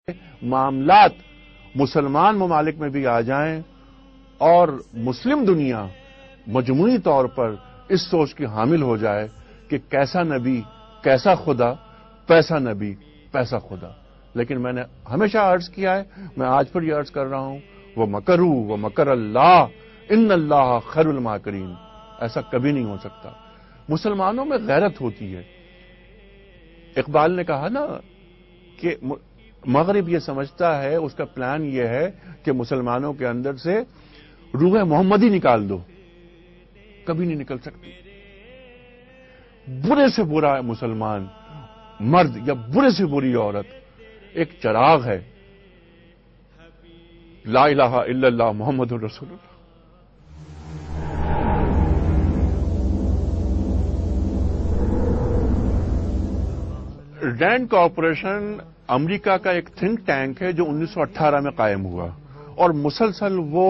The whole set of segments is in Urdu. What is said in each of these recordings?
معاملات مسلمان ممالک میں بھی آ جائیں اور مسلم دنیا مجموعی طور پر اس سوچ کی حامل ہو جائے کہ کیسا نبی کیسا خدا، پیسا نبی پیسا خدا۔ لیکن میں نے ہمیشہ عرض کیا ہے، میں آج پھر یہ عرض کر رہا ہوں، وہ مکروا وہ مکر اللہ ان اللہ خیر الماکرین۔ ایسا کبھی نہیں ہو سکتا۔ مسلمانوں میں غیرت ہوتی ہے۔ اقبال نے کہا نا کہ مغرب یہ سمجھتا ہے، اس کا پلان یہ ہے کہ مسلمانوں کے اندر سے روح محمدی نکال دو، کبھی نہیں نکل سکتی۔ برے سے برا مسلمان مرد یا برے سے بری عورت ایک چراغ ہے، لا الہ الا اللہ محمد الرسول اللہ۔ رینڈ کارپوریشن امریکہ کا ایک تھنک ٹینک ہے جو 1918 میں قائم ہوا، اور مسلسل وہ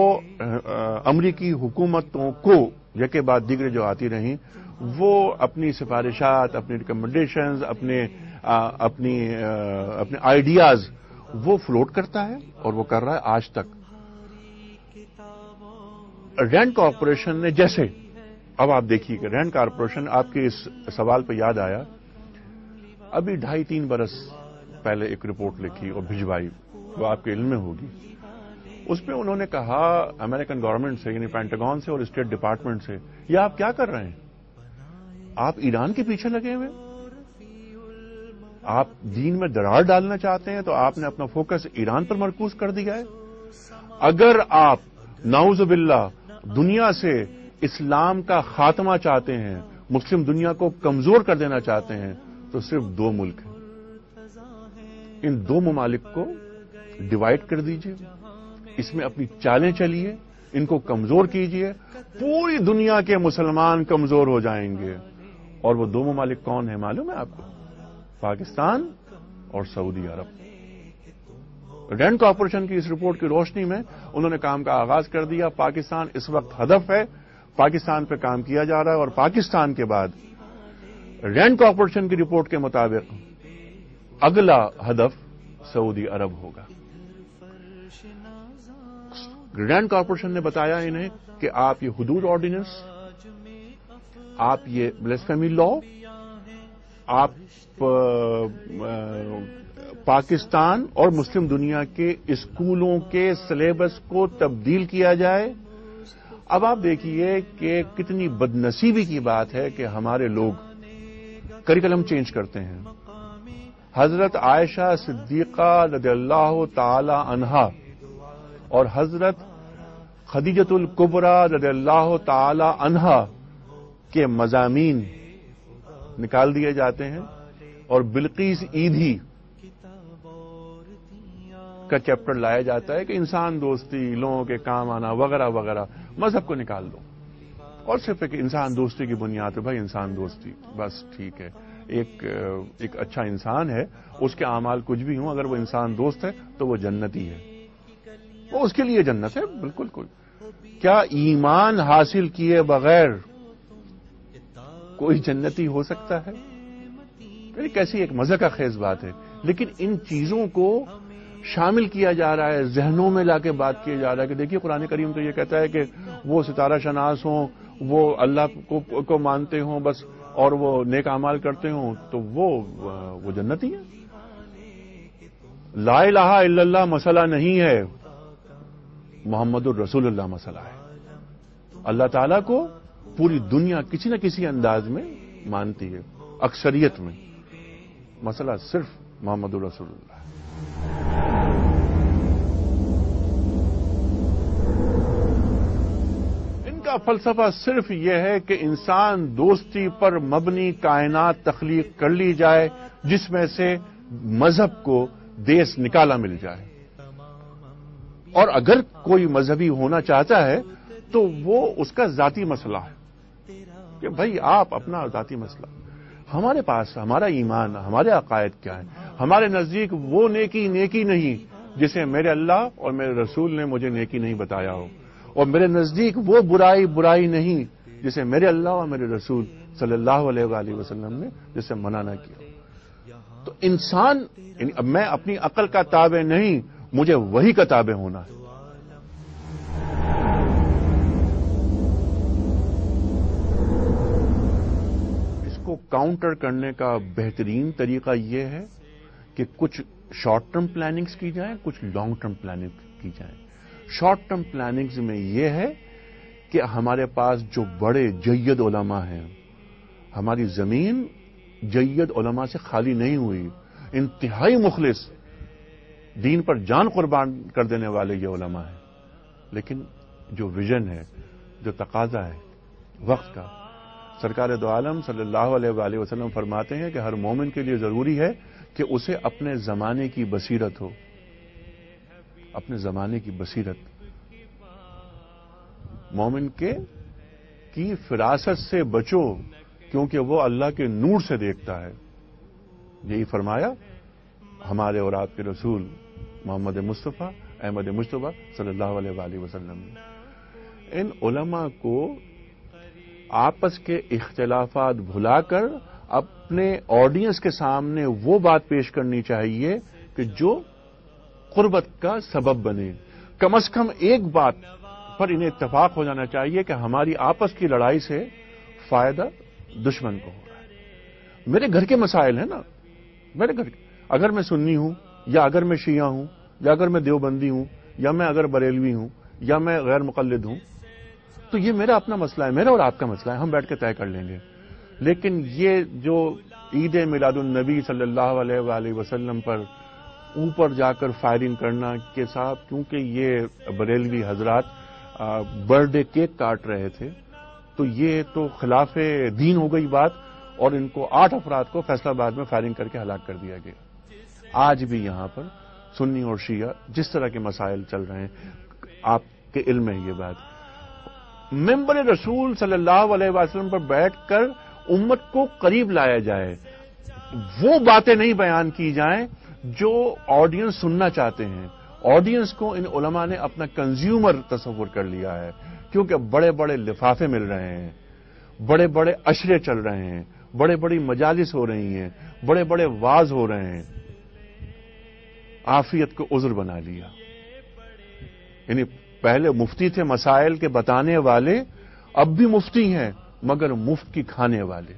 امریکی حکومتوں کو یکے بعد دیگر جو آتی رہیں وہ اپنی سفارشات، اپنی ریکمنڈیشنز، اپنے آئیڈیاز وہ فلوٹ کرتا ہے، اور وہ کر رہا ہے آج تک۔ رینڈ کارپوریشن نے جیسے، اب آپ دیکھیے کہ رینڈ کارپوریشن، آپ کے اس سوال پہ یاد آیا، ابھی 2.5-3 برس پہلے ایک رپورٹ لکھی اور بھجوائی، وہ آپ کے علم میں ہوگی۔ اس میں انہوں نے کہا امریکن گورنمنٹ سے، یعنی پینٹاگون سے اور اسٹیٹ ڈپارٹمنٹ سے، یہ آپ کیا کر رہے ہیں؟ آپ ایران کے پیچھے لگے ہوئے، آپ دین میں دراڑ ڈالنا چاہتے ہیں، تو آپ نے اپنا فوکس ایران پر مرکوز کر دیا ہے۔ اگر آپ نعوذ باللہ دنیا سے اسلام کا خاتمہ چاہتے ہیں، مسلم دنیا کو کمزور کر دینا چاہتے ہیں، تو صرف 2 ملک ہیں، ان 2 ممالک کو ڈیوائیڈ کر دیجئے، اس میں اپنی چالیں چلیے، ان کو کمزور کیجئے، پوری دنیا کے مسلمان کمزور ہو جائیں گے۔ اور وہ 2 ممالک کون ہیں معلوم ہے آپ کو؟ پاکستان اور سعودی عرب۔ رینڈ کارپوریشن کی اس رپورٹ کی روشنی میں انہوں نے کام کا آغاز کر دیا۔ پاکستان اس وقت ہدف ہے، پاکستان پہ کام کیا جا رہا ہے، اور پاکستان کے بعد رینڈ کارپوریشن کی رپورٹ کے مطابق اگلا ہدف سعودی عرب ہوگا۔ رینڈ کارپوریشن نے بتایا انہیں کہ آپ یہ حدود آرڈیننس، آپ یہ بلیسفیمی لا، آپ پاکستان اور مسلم دنیا کے اسکولوں کے سلیبس کو تبدیل کیا جائے۔ اب آپ دیکھیے کہ کتنی بدنصیبی کی بات ہے کہ ہمارے لوگ کریکلم چینج کرتے ہیں۔ حضرت عائشہ صدیقہ رضی اللہ تعالی عنہا اور حضرت خدیجۃ الکبریٰ رضی اللہ تعالی عنہا کے مضامین نکال دیے جاتے ہیں، اور بلقیس عیدھی کا چیپٹر لایا جاتا ہے کہ انسان دوستی، لوگوں کے کام آنا وغیرہ وغیرہ، مذہب کو نکال دو، اور صرف ایک انسان دوستی کی بنیاد پہ، بھائی انسان دوستی بس ٹھیک ہے، ایک اچھا انسان ہے، اس کے اعمال کچھ بھی ہوں، اگر وہ انسان دوست ہے تو وہ جنتی ہے، وہ اس کے لیے جنت ہے۔ بالکل کیا ایمان حاصل کیے بغیر کوئی جنتی ہو سکتا ہے؟ کیسی ایک مزہ کا خیز بات ہے۔ لیکن ان چیزوں کو شامل کیا جا رہا ہے، ذہنوں میں لا کے بات کیا جا رہا ہے کہ دیکھیے قرآن کریم تو یہ کہتا ہے کہ وہ ستارہ شناس ہوں، وہ اللہ کو مانتے ہوں بس، اور وہ نیک اعمال کرتے ہوں، تو وہ جنتی ہے۔ لا الہ الا اللہ مسئلہ نہیں ہے، محمد الرسول اللہ مسئلہ ہے۔ اللہ تعالیٰ کو پوری دنیا کسی نہ کسی انداز میں مانتی ہے، اکثریت میں، مسئلہ صرف محمد الرسول اللہ ہے۔ ان کا فلسفہ صرف یہ ہے کہ انسان دوستی پر مبنی کائنات تخلیق کر لی جائے، جس میں سے مذہب کو دیس نکالا مل جائے، اور اگر کوئی مذہبی ہونا چاہتا ہے تو وہ اس کا ذاتی مسئلہ ہے کہ بھائی آپ اپنا ذاتی مسئلہ، ہمارے پاس ہمارا ایمان، ہمارے عقائد کیا ہے، ہمارے نزدیک وہ نیکی نہیں جسے میرے اللہ اور میرے رسول نے مجھے نیکی نہیں بتایا ہو، اور میرے نزدیک وہ برائی نہیں جسے میرے اللہ اور میرے رسول صلی اللہ علیہ وآلہ وسلم نے جسے منع نہ کیا۔ تو انسان اب میں اپنی عقل کا تابع نہیں، مجھے وہی کا تابع ہونا ہے. اس کو کاؤنٹر کرنے کا بہترین طریقہ یہ ہے کہ کچھ شارٹ ٹرم پلاننگز کی جائیں، کچھ لانگ ٹرم پلاننگ کی جائیں. شارٹ ٹرم پلاننگز میں یہ ہے کہ ہمارے پاس جو بڑے جید علماء ہیں، ہماری زمین جید علماء سے خالی نہیں ہوئی. انتہائی مخلص، دین پر جان قربان کر دینے والے یہ علماء ہیں. لیکن جو ویژن ہے، جو تقاضا ہے وقت کا، سرکار دو عالم صلی اللہ علیہ وآلہ وسلم فرماتے ہیں کہ ہر مومن کے لیے ضروری ہے کہ اسے اپنے زمانے کی بصیرت ہو. اپنے زمانے کی بصیرت مومن کی فراست سے بچو، کیونکہ وہ اللہ کے نور سے دیکھتا ہے. یہی فرمایا ہمارے اور آپ کے رسول محمد مصطفیٰ احمد مجتبیٰ صلی اللہ علیہ وآلہ وسلم نے. ان علماء کو آپس کے اختلافات بھلا کر اپنے آڈینس کے سامنے وہ بات پیش کرنی چاہیے کہ جو قربت کا سبب بنے. کم از کم ایک بات پر انہیں اتفاق ہو جانا چاہیے کہ ہماری آپس کی لڑائی سے فائدہ دشمن کو ہو رہا ہے. میرے گھر کے مسائل ہیں نا، میرے گھر اگر میں سنی ہوں یا اگر میں شیعہ ہوں یا اگر میں دیوبندی ہوں یا میں اگر بریلوی ہوں یا میں غیر مقلد ہوں، تو یہ میرا اپنا مسئلہ ہے، میرا اور آپ کا مسئلہ ہے، ہم بیٹھ کے طے کر لیں گے. لیکن یہ جو عید میلاد النبی صلی اللہ علیہ وآلہ وسلم پر اوپر جا کر فائرنگ کرنا کہ صاحب کیونکہ یہ بریلوی حضرات برتھ ڈے کیک کاٹ رہے تھے تو یہ تو خلاف دین ہو گئی بات، اور ان کو 8 افراد کو فیصلہ آباد میں فائرنگ کر کے ہلاک کر دیا گیا. آج بھی یہاں پر سنی اور شیعہ جس طرح کے مسائل چل رہے ہیں، آپ کے علم ہے یہ بات. ممبر رسول صلی اللہ علیہ وسلم پر بیٹھ کر امت کو قریب لایا جائے، وہ باتیں نہیں بیان کی جائیں جو آڈینس سننا چاہتے ہیں. آڈینس کو ان علماء نے اپنا کنزیومر تصور کر لیا ہے، کیونکہ بڑے بڑے لفافے مل رہے ہیں، بڑے بڑے اشرے چل رہے ہیں، بڑے بڑی مجالس ہو رہی ہیں، بڑے بڑے واز ہو رہے ہیں. عافیت کو عذر بنا لیا. یعنی پہلے مفتی تھے مسائل کے بتانے والے، اب بھی مفتی ہیں مگر مفت کی کھانے والے.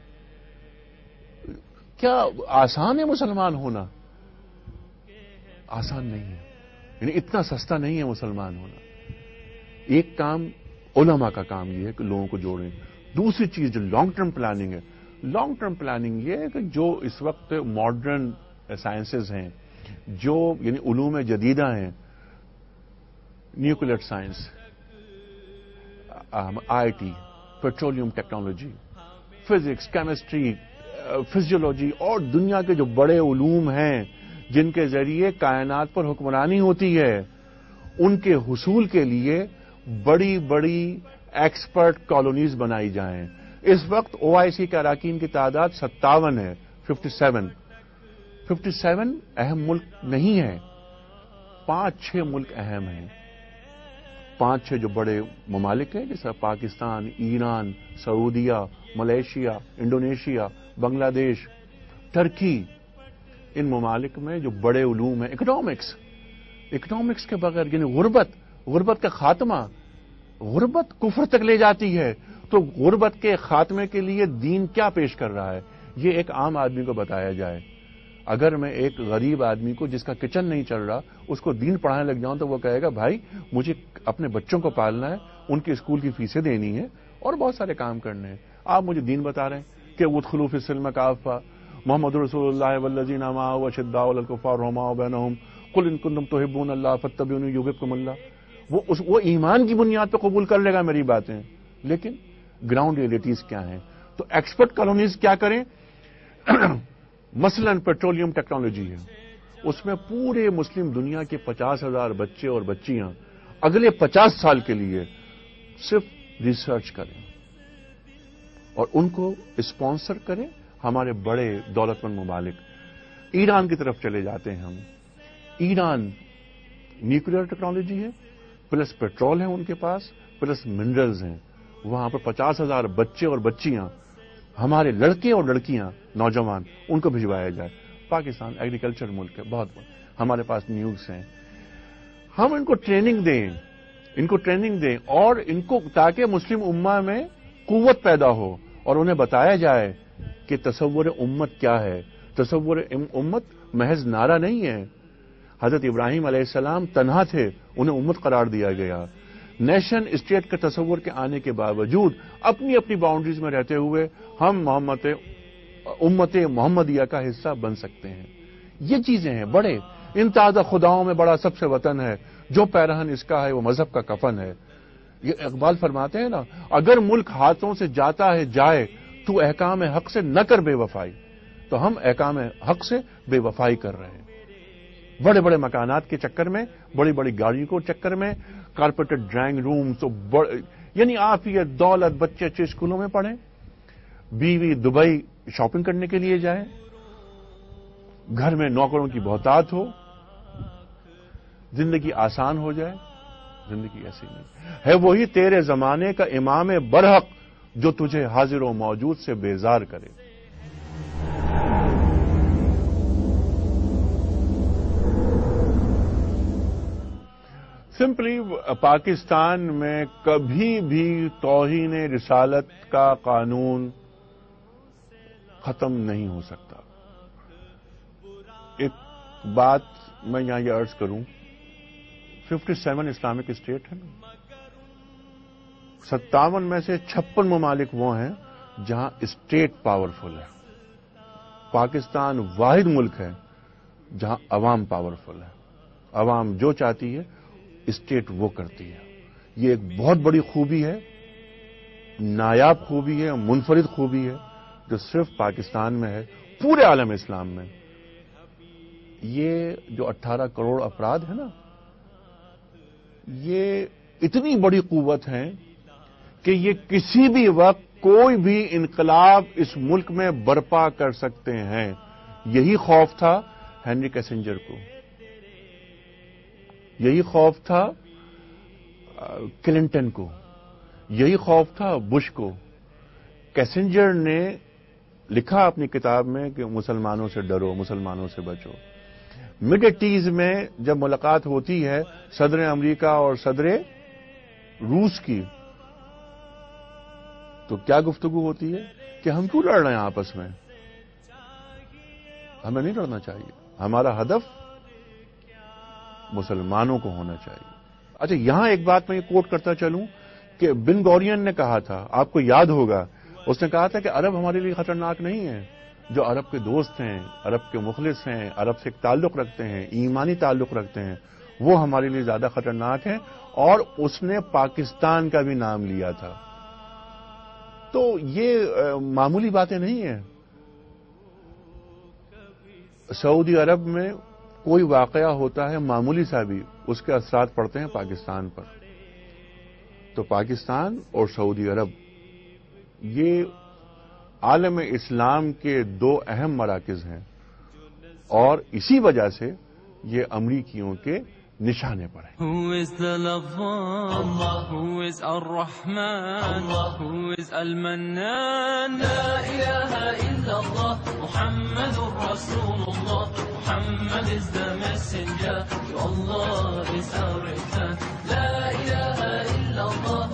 کیا آسان ہے مسلمان ہونا؟ آسان نہیں ہے. یعنی اتنا سستا نہیں ہے مسلمان ہونا. ایک کام علماء کا کام یہ ہے کہ لوگوں کو جوڑیں. دوسری چیز جو لانگ ٹرم پلاننگ ہے، لانگ ٹرم پلاننگ یہ ہے کہ جو اس وقت ماڈرن سائنسز ہیں، جو یعنی علوم جدیدہ ہیں، nuclear science, I T, petroleum technology, physics, chemistry, physiology اور دنیا کے جو بڑے علوم ہیں جن کے ذریعے کائنات پر حکمرانی ہوتی ہے، ان کے حصول کے لیے بڑی بڑی ایکسپرٹ کالونیز بنائی جائیں. اس وقت OIC کے اراکین کی تعداد 57 ہے. 57 اہم ملک نہیں ہے، 5-6 ملک اہم ہیں. 5-6 جو بڑے ممالک ہیں جیسے پاکستان، ایران، سعودیہ، ملیشیا، انڈونیشیا، بنگلہ دیش، ترکی. ان ممالک میں جو بڑے علوم ہیں، اکنامکس کے بغیر یعنی غربت کا خاتمہ، غربت کفر تک لے جاتی ہے. تو غربت کے خاتمے کے لیے دین کیا پیش کر رہا ہے، یہ ایک عام آدمی کو بتایا جائے. اگر میں ایک غریب آدمی کو جس کا کچن نہیں چل رہا اس کو دین پڑھانے لگ جاؤں تو وہ کہے گا بھائی مجھے اپنے بچوں کو پالنا ہے، ان کے اسکول کی فیسیں دینی ہے اور بہت سارے کام کرنے ہیں. آپ مجھے دین بتا رہے ہیں کہ ادخلوا فی السلم کافہ، محمد رسول اللہ والذین معہ اشداء علی الکفار رحماء بینہم قل ان کنتم تحبون اللہ فاتبعونی یحببکم اللہ. وہ ایمان کی بنیاد پہ قبول کر لے گا میری باتیں، لیکن گراؤنڈ ریئلٹیز کیا ہیں. تو ایکسپرٹ کالونیز کیا کریں؟ مثلا پیٹرولیم ٹیکنالوجی ہے، اس میں پورے مسلم دنیا کے 50,000 بچے اور بچیاں اگلے 50 سال کے لیے صرف ریسرچ کریں اور ان کو اسپانسر کریں ہمارے بڑے دولت مند ممالک. ایران کی طرف چلے جاتے ہیں ہم. ایران نیوکلیئر ٹیکنالوجی ہے، پلس پیٹرول ہے ان کے پاس، پلس منرلز ہیں. وہاں پر 50,000 بچے اور بچیاں، ہمارے لڑکے اور لڑکیاں، نوجوان، ان کو بھجوایا جائے. پاکستان ایگریکلچر ملک ہے، بہت ہمارے پاس نیوز ہیں. ہم ان کو ٹریننگ دیں اور ان کو تاکہ مسلم امہ میں قوت پیدا ہو اور انہیں بتایا جائے کہ تصور امت کیا ہے. تصور امت محض نعرہ نہیں ہے. حضرت ابراہیم علیہ السلام تنہا تھے، انہیں امت قرار دیا گیا. نیشن اسٹیٹ کے تصور کے آنے کے باوجود اپنی اپنی باؤنڈریز میں رہتے ہوئے ہم امت محمدیہ کا حصہ بن سکتے ہیں. یہ چیزیں ہیں. بڑے ان تازہ خداؤں میں بڑا سب سے وطن ہے، جو پیرہن اس کا ہے وہ مذہب کا کفن ہے. یہ اقبال فرماتے ہیں نا، اگر ملک ہاتھوں سے جاتا ہے جائے تو احکام حق سے نہ کر بے وفائی. تو ہم احکام حق سے بے وفائی کر رہے ہیں. بڑے بڑے مکانات کے چکر میں، بڑی بڑی گاڑیوں کے چکر میں، کارپیٹڈ ڈرائنگ روم تو یعنی آپ یہ دولت، بچے اچھے اسکولوں میں پڑھیں، بیوی دبئی شاپنگ کرنے کے لیے جائیں، گھر میں نوکروں کی بہتات ہو، زندگی آسان ہو جائے. زندگی ایسی نہیں ہے. وہی تیرے زمانے کا امام برحق جو تجھے حاضر و موجود سے بیزار کرے. سمپلی پاکستان میں کبھی بھی توہین رسالت کا قانون ختم نہیں ہو سکتا. ایک بات میں یہاں یہ عرض کروں، 57 اسلامک اسٹیٹ ہے نا، 57 میں سے 56 ممالک وہ ہیں جہاں اسٹیٹ پاورفل ہے. پاکستان واحد ملک ہے جہاں عوام پاورفل ہے. عوام جو چاہتی ہے اسٹیٹ وہ کرتی ہے. یہ ایک بہت بڑی خوبی ہے، نایاب خوبی ہے، منفرد خوبی ہے جو صرف پاکستان میں ہے، پورے عالم اسلام میں. یہ جو 18 کروڑ افراد ہیں نا، یہ اتنی بڑی قوت ہے کہ یہ کسی بھی وقت کوئی بھی انقلاب اس ملک میں برپا کر سکتے ہیں. یہی خوف تھا ہینری کیسنجر کو، یہی خوف تھا کلنٹن کو، یہی خوف تھا بش کو. کیسنجر نے لکھا اپنی کتاب میں کہ مسلمانوں سے ڈرو، مسلمانوں سے بچو. مڈ ایٹیز میں جب ملاقات ہوتی ہے صدر امریکہ اور صدر روس کی، تو کیا گفتگو ہوتی ہے کہ ہم کیوں لڑ رہے ہیں آپس میں؟ ہمیں نہیں لڑنا چاہیے. ہمارا ہدف مسلمانوں کو ہونا چاہیے. اچھا، یہاں ایک بات میں یہ کوٹ کرتا چلوں کہ بن گورین نے کہا تھا، آپ کو یاد ہوگا، اس نے کہا تھا کہ عرب ہمارے لیے خطرناک نہیں ہے. جو عرب کے دوست ہیں، عرب کے مخلص ہیں، عرب سے ایک تعلق رکھتے ہیں، ایمانی تعلق رکھتے ہیں، وہ ہمارے لیے زیادہ خطرناک ہیں. اور اس نے پاکستان کا بھی نام لیا تھا. تو یہ معمولی باتیں نہیں ہیں. سعودی عرب میں کوئی واقعہ ہوتا ہے معمولی سا بھی، اس کے اثرات پڑتے ہیں پاکستان پر. تو پاکستان اور سعودی عرب یہ عالم اسلام کے دو اہم مراکز ہیں، اور اسی وجہ سے یہ امریکیوں کے نشانے پر ہیں. Who is the Lafan? Who is Ar-Rahman? Who is Al-Mannan? La ilaha illallah, Muhammadur Rasulullah. Muhammad is the messenger, Allah is our return. La ilaha illallah.